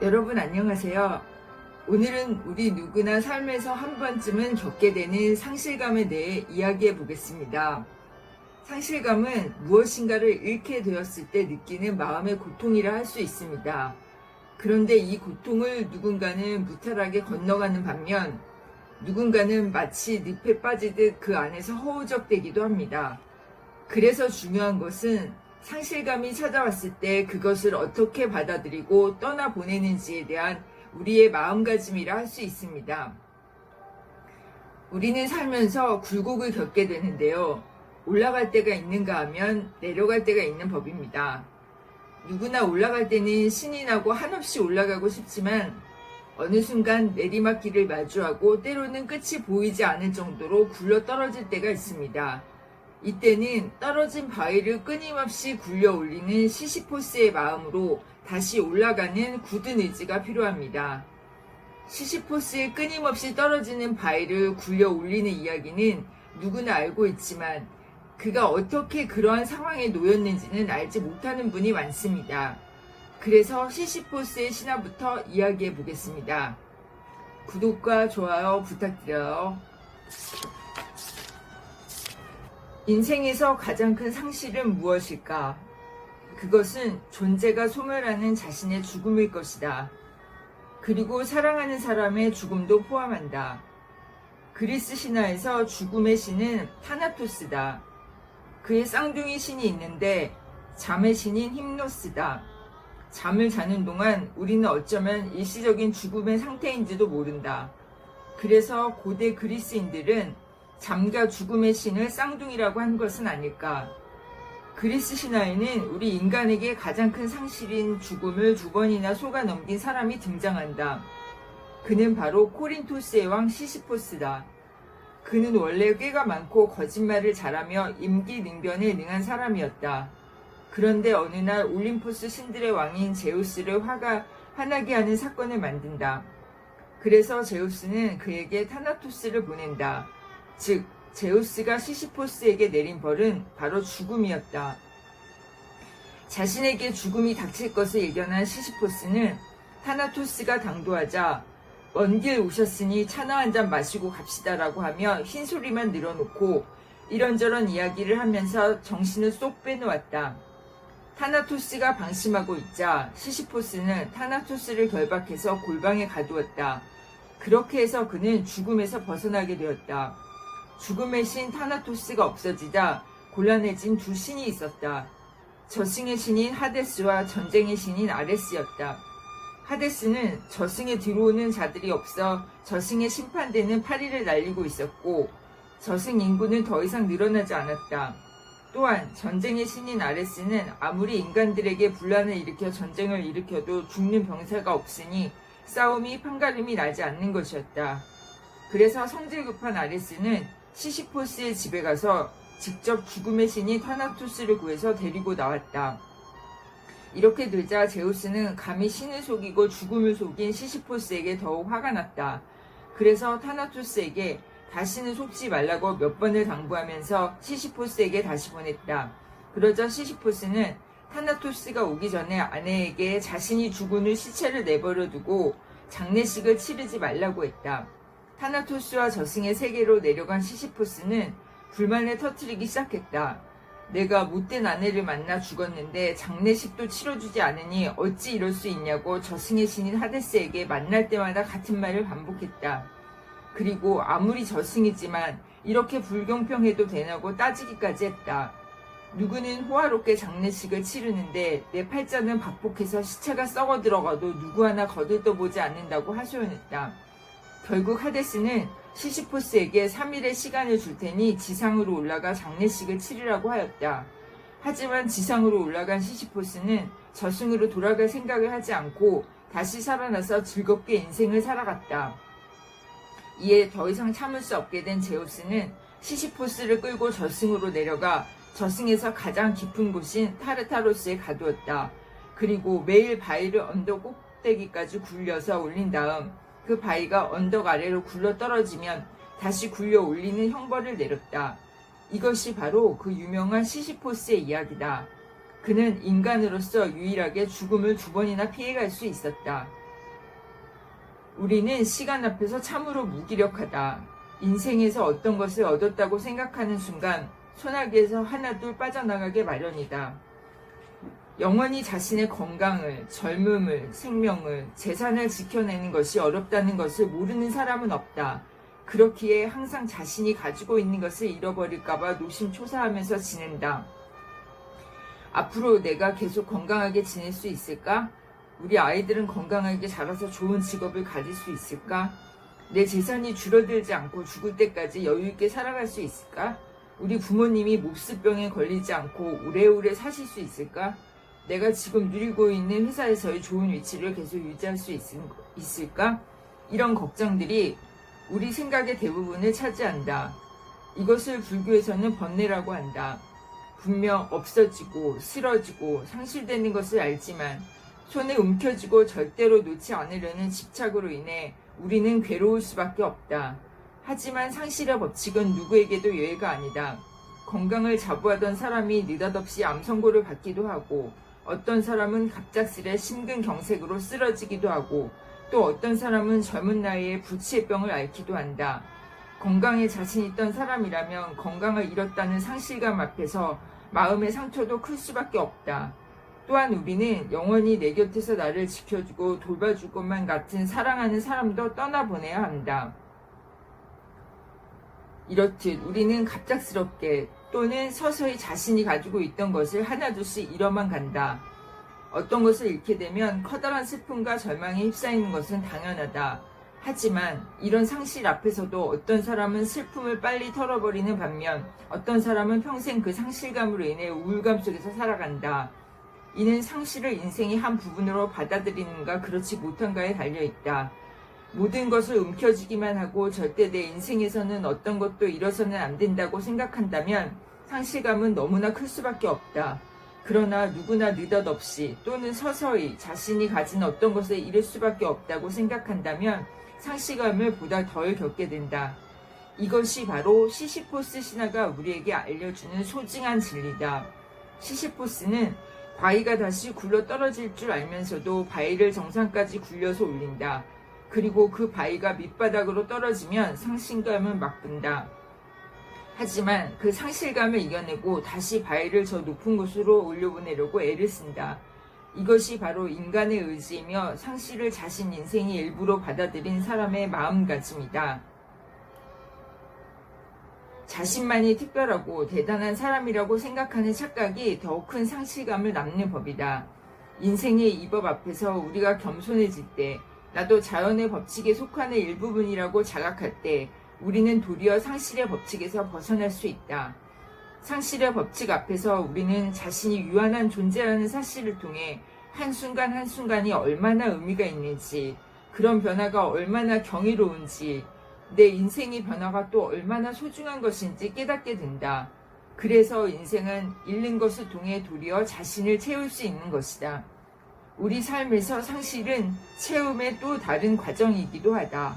여러분 안녕하세요. 오늘은 우리 누구나 삶에서 한 번쯤은 겪게 되는 상실감에 대해 이야기해 보겠습니다. 상실감은 무엇인가를 잃게 되었을 때 느끼는 마음의 고통이라 할 수 있습니다. 그런데 이 고통을 누군가는 무탈하게 건너가는 반면 누군가는 마치 늪에 빠지듯 그 안에서 허우적대기도 합니다. 그래서 중요한 것은 상실감이 찾아왔을 때 그것을 어떻게 받아들이고 떠나보내는지에 대한 우리의 마음가짐이라 할 수 있습니다. 우리는 살면서 굴곡을 겪게 되는데요. 올라갈 때가 있는가 하면 내려갈 때가 있는 법입니다. 누구나 올라갈 때는 신이 나고 한없이 올라가고 싶지만 어느 순간 내리막길을 마주하고 때로는 끝이 보이지 않을 정도로 굴러 떨어질 때가 있습니다. 이때는 떨어진 바위를 끊임없이 굴려 올리는 시시포스의 마음으로 다시 올라가는 굳은 의지가 필요합니다. 시시포스의 끊임없이 떨어지는 바위를 굴려 올리는 이야기는 누구나 알고 있지만 그가 어떻게 그러한 상황에 놓였는지는 알지 못하는 분이 많습니다. 그래서 시시포스의 신화부터 이야기해 보겠습니다. 구독과 좋아요 부탁드려요. 인생에서 가장 큰 상실은 무엇일까? 그것은 존재가 소멸하는 자신의 죽음일 것이다. 그리고 사랑하는 사람의 죽음도 포함한다. 그리스 신화에서 죽음의 신은 타나토스다. 그의 쌍둥이 신이 있는데 잠의 신인 힘노스다. 잠을 자는 동안 우리는 어쩌면 일시적인 죽음의 상태인지도 모른다. 그래서 고대 그리스인들은 잠과 죽음의 신을 쌍둥이라고 한 것은 아닐까. 그리스 신화에는 우리 인간에게 가장 큰 상실인 죽음을 2번이나 속아 넘긴 사람이 등장한다. 그는 바로 코린토스의 왕 시시포스다. 그는 원래 꾀가 많고 거짓말을 잘하며 임기능변에 능한 사람이었다. 그런데 어느 날 올림포스 신들의 왕인 제우스를 화나게 하는 사건을 만든다. 그래서 제우스는 그에게 타나토스를 보낸다. 즉 제우스가 시시포스에게 내린 벌은 바로 죽음이었다. 자신에게 죽음이 닥칠 것을 예견한 시시포스는 타나토스가 당도하자 먼 길 오셨으니 차나 한잔 마시고 갑시다라고 하며 흰소리만 늘어놓고 이런저런 이야기를 하면서 정신을 쏙 빼놓았다. 타나토스가 방심하고 있자 시시포스는 타나토스를 결박해서 골방에 가두었다. 그렇게 해서 그는 죽음에서 벗어나게 되었다. 죽음의 신 타나토스가 없어지자 곤란해진 두 신이 있었다. 저승의 신인 하데스와 전쟁의 신인 아레스였다. 하데스는 저승에 들어오는 자들이 없어 저승에 심판되는 파리를 날리고 있었고 저승 인구는 더 이상 늘어나지 않았다. 또한 전쟁의 신인 아레스는 아무리 인간들에게 분란을 일으켜 전쟁을 일으켜도 죽는 병사가 없으니 싸움이 판가름이 나지 않는 것이었다. 그래서 성질 급한 아레스는 시시포스의 집에 가서 직접 죽음의 신인 타나토스를 구해서 데리고 나왔다. 이렇게 되자 제우스는 감히 신을 속이고 죽음을 속인 시시포스에게 더욱 화가 났다. 그래서 타나토스에게 다시는 속지 말라고 몇 번을 당부하면서 시시포스에게 다시 보냈다. 그러자 시시포스는 타나토스가 오기 전에 아내에게 자신이 죽은 후 시체를 내버려 두고 장례식을 치르지 말라고 했다. 타나토스와 저승의 세계로 내려간 시시포스는 불만을 터뜨리기 시작했다. 내가 못된 아내를 만나 죽었는데 장례식도 치러주지 않으니 어찌 이럴 수 있냐고 저승의 신인 하데스에게 만날 때마다 같은 말을 반복했다. 그리고 아무리 저승이지만 이렇게 불공평해도 되냐고 따지기까지 했다. 누구는 호화롭게 장례식을 치르는데 내 팔자는 박복해서 시체가 썩어 들어가도 누구 하나 거들떠보지 않는다고 하소연했다. 결국 하데스는 시시포스에게 3일의 시간을 줄 테니 지상으로 올라가 장례식을 치르라고 하였다. 하지만 지상으로 올라간 시시포스는 저승으로 돌아갈 생각을 하지 않고 다시 살아나서 즐겁게 인생을 살아갔다. 이에 더 이상 참을 수 없게 된 제우스는 시시포스를 끌고 저승으로 내려가 저승에서 가장 깊은 곳인 타르타로스에 가두었다. 그리고 매일 바위를 언덕 꼭대기까지 굴려서 올린 다음 그 바위가 언덕 아래로 굴러 떨어지면 다시 굴려 올리는 형벌을 내렸다. 이것이 바로 그 유명한 시시포스의 이야기다. 그는 인간으로서 유일하게 죽음을 2번이나 피해갈 수 있었다. 우리는 시간 앞에서 참으로 무기력하다. 인생에서 어떤 것을 얻었다고 생각하는 순간 소나기에서 하나둘 빠져나가게 마련이다. 영원히 자신의 건강을, 젊음을, 생명을, 재산을 지켜내는 것이 어렵다는 것을 모르는 사람은 없다. 그렇기에 항상 자신이 가지고 있는 것을 잃어버릴까봐 노심초사하면서 지낸다. 앞으로 내가 계속 건강하게 지낼 수 있을까? 우리 아이들은 건강하게 자라서 좋은 직업을 가질 수 있을까? 내 재산이 줄어들지 않고 죽을 때까지 여유있게 살아갈 수 있을까? 우리 부모님이 몹쓸병에 걸리지 않고 오래오래 사실 수 있을까? 내가 지금 누리고 있는 회사에서의 좋은 위치를 계속 유지할 수 있을까? 이런 걱정들이 우리 생각의 대부분을 차지한다. 이것을 불교에서는 번뇌라고 한다. 분명 없어지고 싫어지고 상실되는 것을 알지만 손에 움켜쥐고 절대로 놓지 않으려는 집착으로 인해 우리는 괴로울 수밖에 없다. 하지만 상실의 법칙은 누구에게도 예외가 아니다. 건강을 자부하던 사람이 느닷없이 암 선고를 받기도 하고 어떤 사람은 갑작스레 심근경색으로 쓰러지기도 하고 또 어떤 사람은 젊은 나이에 부치의 병을 앓기도 한다. 건강에 자신 있던 사람이라면 건강을 잃었다는 상실감 앞에서 마음의 상처도 클 수밖에 없다. 또한 우리는 영원히 내 곁에서 나를 지켜주고 돌봐줄 것만 같은 사랑하는 사람도 떠나보내야 한다. 이렇듯 우리는 갑작스럽게 또는 서서히 자신이 가지고 있던 것을 하나둘씩 잃어만 간다. 어떤 것을 잃게 되면 커다란 슬픔과 절망에 휩싸이는 것은 당연하다. 하지만 이런 상실 앞에서도 어떤 사람은 슬픔을 빨리 털어버리는 반면 어떤 사람은 평생 그 상실감으로 인해 우울감 속에서 살아간다. 이는 상실을 인생의 한 부분으로 받아들이는가 그렇지 못한가에 달려있다. 모든 것을 움켜쥐기만 하고 절대 내 인생에서는 어떤 것도 잃어서는 안 된다고 생각한다면 상실감은 너무나 클 수밖에 없다. 그러나 누구나 느닷없이 또는 서서히 자신이 가진 어떤 것을 잃을 수밖에 없다고 생각한다면 상실감을 보다 덜 겪게 된다. 이것이 바로 시시포스 신화가 우리에게 알려주는 소중한 진리다. 시시포스는 바위가 다시 굴러 떨어질 줄 알면서도 바위를 정상까지 굴려서 올린다. 그리고 그 바위가 밑바닥으로 떨어지면 상실감은 맛본다. 하지만 그 상실감을 이겨내고 다시 바위를 저 높은 곳으로 올려보내려고 애를 쓴다. 이것이 바로 인간의 의지이며 상실을 자신 인생의 일부로 받아들인 사람의 마음가짐이다. 자신만이 특별하고 대단한 사람이라고 생각하는 착각이 더욱 큰 상실감을 낳는 법이다. 인생의 이 법 앞에서 우리가 겸손해질 때, 나도 자연의 법칙에 속하는 일부분이라고 자각할 때 우리는 도리어 상실의 법칙에서 벗어날 수 있다. 상실의 법칙 앞에서 우리는 자신이 유한한 존재라는 사실을 통해 한순간 한순간이 얼마나 의미가 있는지, 그런 변화가 얼마나 경이로운지, 내 인생의 변화가 또 얼마나 소중한 것인지 깨닫게 된다. 그래서 인생은 잃는 것을 통해 도리어 자신을 채울 수 있는 것이다. 우리 삶에서 상실은 채움의 또 다른 과정이기도 하다.